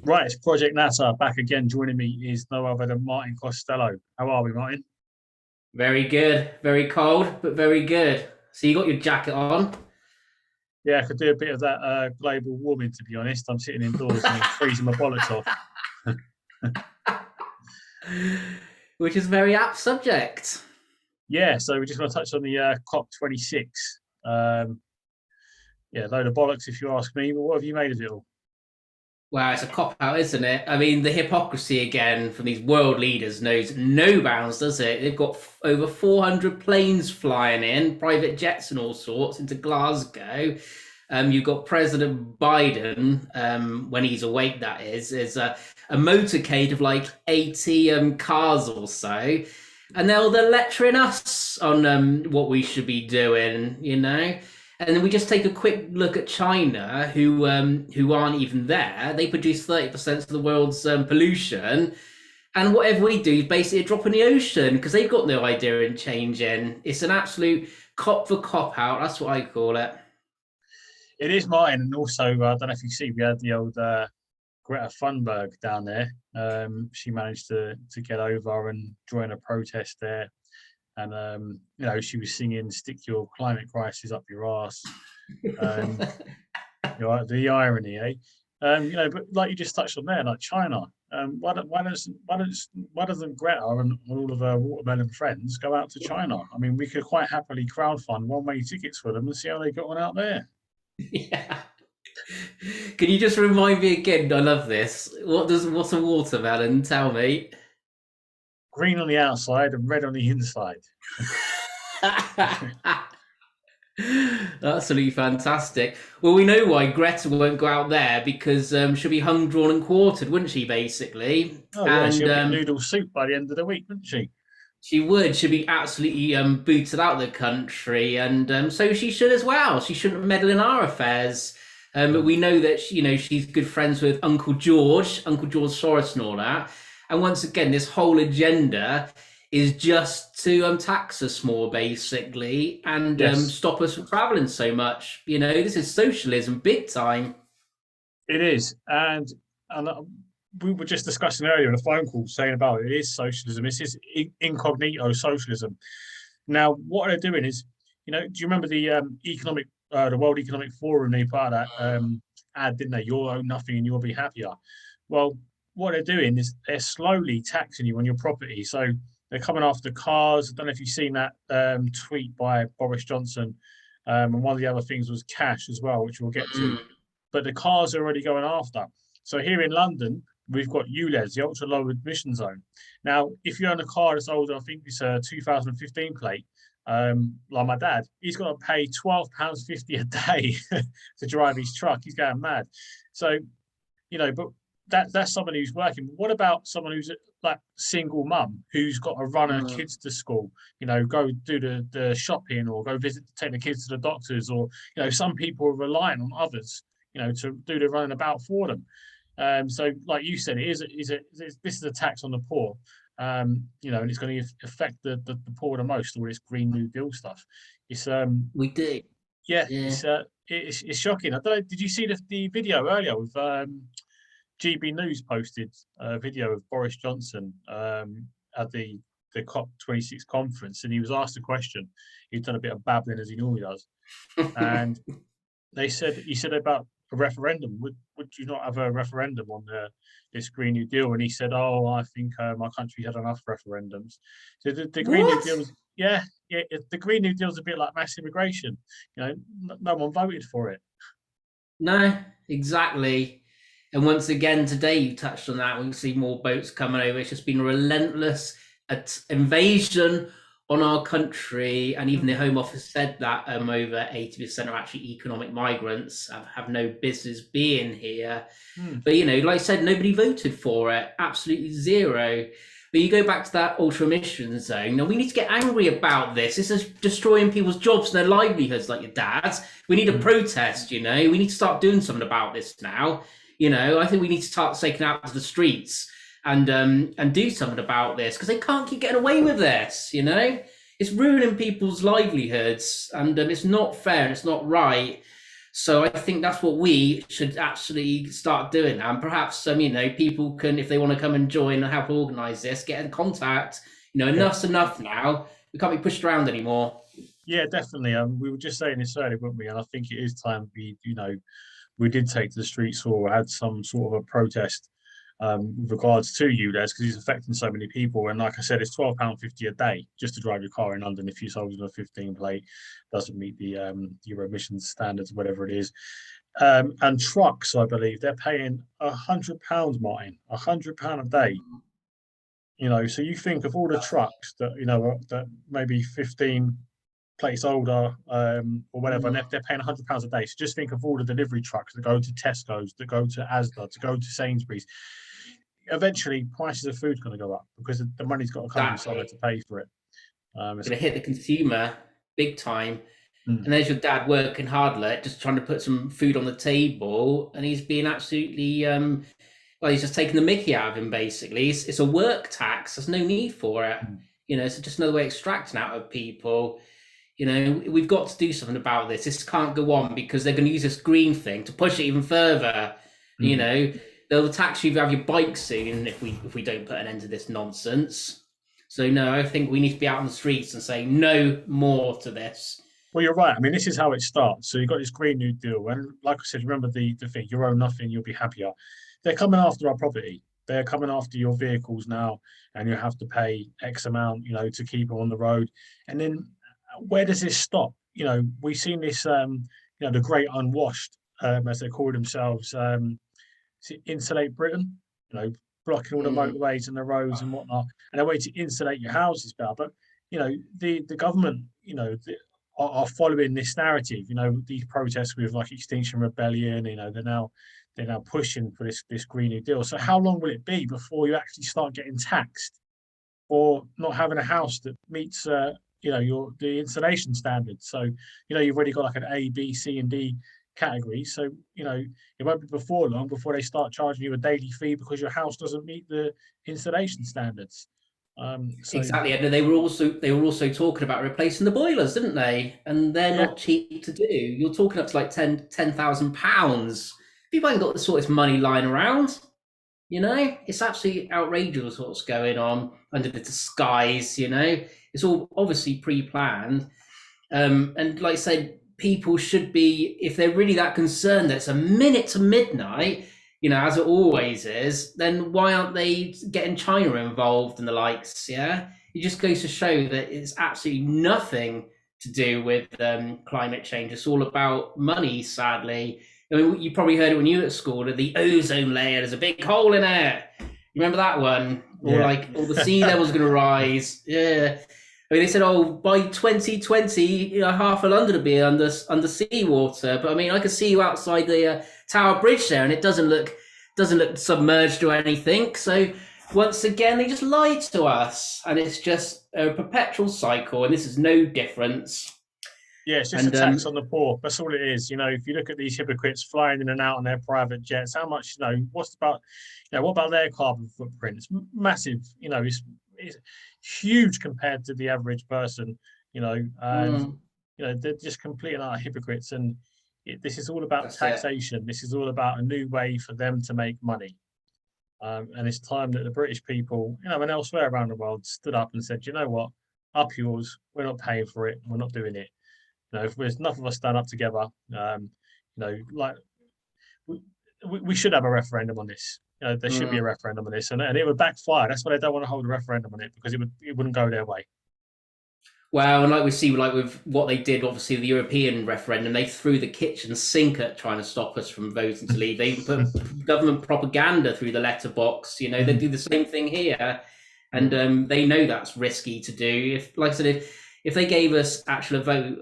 Right, it's Project NASA back again. Joining me is no other than Martin Costello. How are we, Martin? Very good. Very cold, but very good. So you got your jacket on, Yeah, I could do a bit of that global warming, to be honest. I'm sitting indoors and I'm freezing my bollocks off. which is a very apt subject. Yeah, so we just want to touch on the COP26. Yeah, load of bollocks if you ask me, but what have you made of it all? Well, it's a cop out, isn't it? I mean, the hypocrisy again from these world leaders knows no bounds, does it? They've got over 400 planes flying in, private jets and all sorts into Glasgow. You've got President Biden, when he's awake, that is a motorcade of like 80 cars or so. And they're lecturing us on what we should be doing, you know? And then we just take a quick look at China, who aren't even there. They produce 30% of the world's pollution, and whatever we do is basically a drop in the ocean because they've got no idea in changing. It's an absolute cop for cop out. That's what I call it. It is Martin, and also I don't know if you see, we had the old Greta Thunberg down there. She managed to get over and join a protest there, and she was singing "Stick your climate crisis up your ass." Um, the irony, eh? But like you just touched on there, like China. Why doesn't Greta and all of her watermelon friends go out to China? I mean, we could quite happily crowdfund one-way tickets for them and see how they got on out there. Yeah. Can you just remind me again? I love this. What's a watermelon? Tell me. Green on the outside and red on the inside. Absolutely fantastic. Well, we know why Greta won't go out there because she'll be hung, drawn, and quartered, wouldn't she? Basically, Oh yeah, and she'll get noodle soup by the end of the week, wouldn't she? she would. She'd be absolutely booted out of the country, and so she should as well. She shouldn't meddle in our affairs. But we know that she's good friends with Uncle George Soros, and all that. And once again, this whole agenda is just to tax us more, basically, and Yes, stop us from traveling so much. This is socialism, big time. it is, and we were just discussing earlier in a phone call saying about it is socialism. This is incognito socialism. Now, what they're doing is, do you remember the World Economic Forum? They put out that ad, didn't they? You'll own nothing and you'll be happier. Well, what they're doing is they're slowly taxing you on your property. So they're coming after cars. I don't know if you've seen that tweet by Boris Johnson. And one of the other things was cash as well, which we'll get to. Mm. But the cars are already going after. So here in London, we've got ULEZ, the ultra low emission zone. Now, if you own a car that's older, I think it's a 2015 plate, like my dad, he's got to pay £12.50 a day to drive his truck. He's going mad. So, but that's someone who's working. What about someone who's like single mum who's got to run her Mm. kids to school, go do the shopping or go take the kids to the doctors, or some people are relying on others, to do the running about for them. So, like you said, this is a tax on the poor, and it's going to affect the poor the most. All this Green New Deal stuff. It's We do. yeah, Yeah. it's shocking. I don't know. Did you see the video earlier with GB News posted a video of Boris Johnson at the COP26 conference, and he was asked a question. He'd done a bit of babbling as he normally does, and he said about a referendum. Would you not have a referendum on this Green New Deal? And he said, "Oh, I think my country had enough referendums." So the Green New What? Deal was, yeah, the Green New Deal is a bit like mass immigration. No one voted for it. No, exactly. And once again, today you touched on that. We can see more boats coming over. It's just been a relentless invasion on our country. And even the Home Office said that over 80% are actually economic migrants, have no business being here. Hmm. But, like I said, nobody voted for it. Absolutely zero. But you go back to that ultra emission zone. Now, we need to get angry about this. This is destroying people's jobs and their livelihoods, like your dad's. We need a protest, We need to start doing something about this now. I think we need to start taking out to the streets and do something about this because they can't keep getting away with this. It's ruining people's livelihoods, and it's not fair and it's not right. So I think that's what we should actually start doing now. And perhaps, people can, if they want to come and join and help organise this, get in contact. Yeah, Enough's enough now. We can't be pushed around anymore. yeah, definitely. We were just saying this earlier, weren't we? And I think it is time we did take to the streets or had some sort of a protest with regards to ULEZ because he's affecting so many people. And like I said, it's £12.50 a day just to drive your car in London if you sold on a 15 plate, doesn't meet the Euro emissions standards, whatever it is. And trucks, I believe, they're paying £100, Martin, £100 a day. So you think of all the trucks that that maybe 15 plates older or whatever, and Mm. they're paying £100 a day. So just think of all the delivery trucks that go to Tesco's, that go to Asda, to go to Sainsbury's. Eventually, prices of food's going to go up because the money's got to come from somewhere to Exactly. pay for it. Going to hit the consumer big time. Mm, And there's your dad working hard, like just trying to put some food on the table, and he's being absolutely well, he's just taking the mickey out of him. Basically, it's a work tax. There's no need for it. mm, It's just another way of extracting out of people. We've got to do something about this. This can't go on because they're going to use this green thing to push it even further. You mm. know, they'll tax you if you have your bike soon if we don't put an end to this nonsense. So no, I think we need to be out on the streets and say no more to this. Well, you're right. I mean, this is how it starts. So you've got this Green New Deal, and like I said, remember the thing: you own nothing, you'll be happier. They're coming after our property. They're coming after your vehicles now, and you have to pay X amount, to keep them on the road. And then where does this stop? We've seen this, the Great Unwashed, as they call themselves, to insulate Britain. Blocking all the Mm. motorways and the roads and whatnot, and a way to insulate your houses better. But the government, are following this narrative. These protests with like Extinction Rebellion. They're now pushing for this Green New Deal. So how long will it be before you actually start getting taxed for not having a house that meets the insulation standards? So you've already got like an A, B, C, and D category. So it won't be before long before they start charging you a daily fee because your house doesn't meet the insulation standards. So Exactly, and they were also talking about replacing the boilers, didn't they? And they're yeah, not cheap to do. You're talking up to like £10,000. People haven't got the sort of money lying around. It's absolutely outrageous what's going on under the disguise. It's all obviously pre-planned. And like I said, people should be, if they're really that concerned that it's a minute to midnight, as it always is, then why aren't they getting China involved and the likes? Yeah, it just goes to show that it's absolutely nothing to do with climate change. It's all about money, sadly. I mean, you probably heard it when you were at school, that the ozone layer, there's a big hole in it. You remember that one? Or yeah. like, or the sea level's going to rise. Yeah. I mean, they said, "Oh, by 2020, half of London will be under seawater." But I mean, I can see you outside the Tower Bridge there, and it doesn't look submerged or anything. So once again, they just lied to us, and it's just a perpetual cycle. And this is no difference. Yeah, it's just a And tax on the poor. That's all it is. If you look at these hypocrites flying in and out on their private jets, how much, what about their carbon footprint? It's massive. It's huge compared to the average person. And mm, they're just complete and utter hypocrites. And this is all about that's it. taxation. This is all about a new way for them to make money. And it's time that the British people, and elsewhere around the world, stood up and said, you know what, up yours. We're not paying for it. We're not doing it. If there's enough of us stand up together, like we should have a referendum on this. There should be a Mm. referendum on this, and it would backfire. That's why they don't want to hold a referendum on it because it wouldn't go their way. Well, and like we see, like with what they did, obviously the European referendum, they threw the kitchen sink at trying to stop us from voting to leave. They put government propaganda through the letterbox. They Mm, do the same thing here, and mm. they know that's risky to do. If, like I said, if they gave us actual vote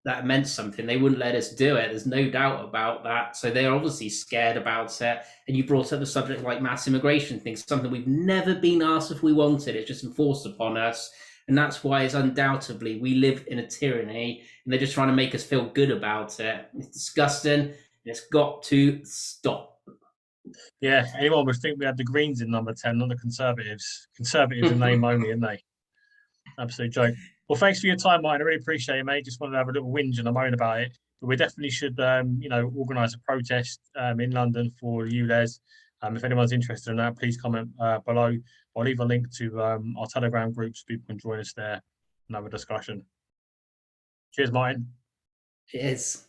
that meant something, they wouldn't let us do it. There's no doubt about that. So they're obviously scared about it. And you brought up the subject like mass immigration things, something we've never been asked if we wanted. It's just enforced upon us. And that's why it's undoubtedly we live in a tyranny, and they're just trying to make us feel good about it. It's disgusting, and it's got to stop. Yeah, anyone would think we had the Greens in number 10, not the Conservatives. Conservatives in name only, aren't they? Absolute joke. Well, thanks for your time, Martin. I really appreciate it, mate. Just wanted to have a little whinge and a moan about it. But we definitely should, organise a protest in London for ULEZ. If anyone's interested in that, please comment below. I'll leave a link to our Telegram group so people can join us there and have a discussion. Cheers, Martin. Cheers.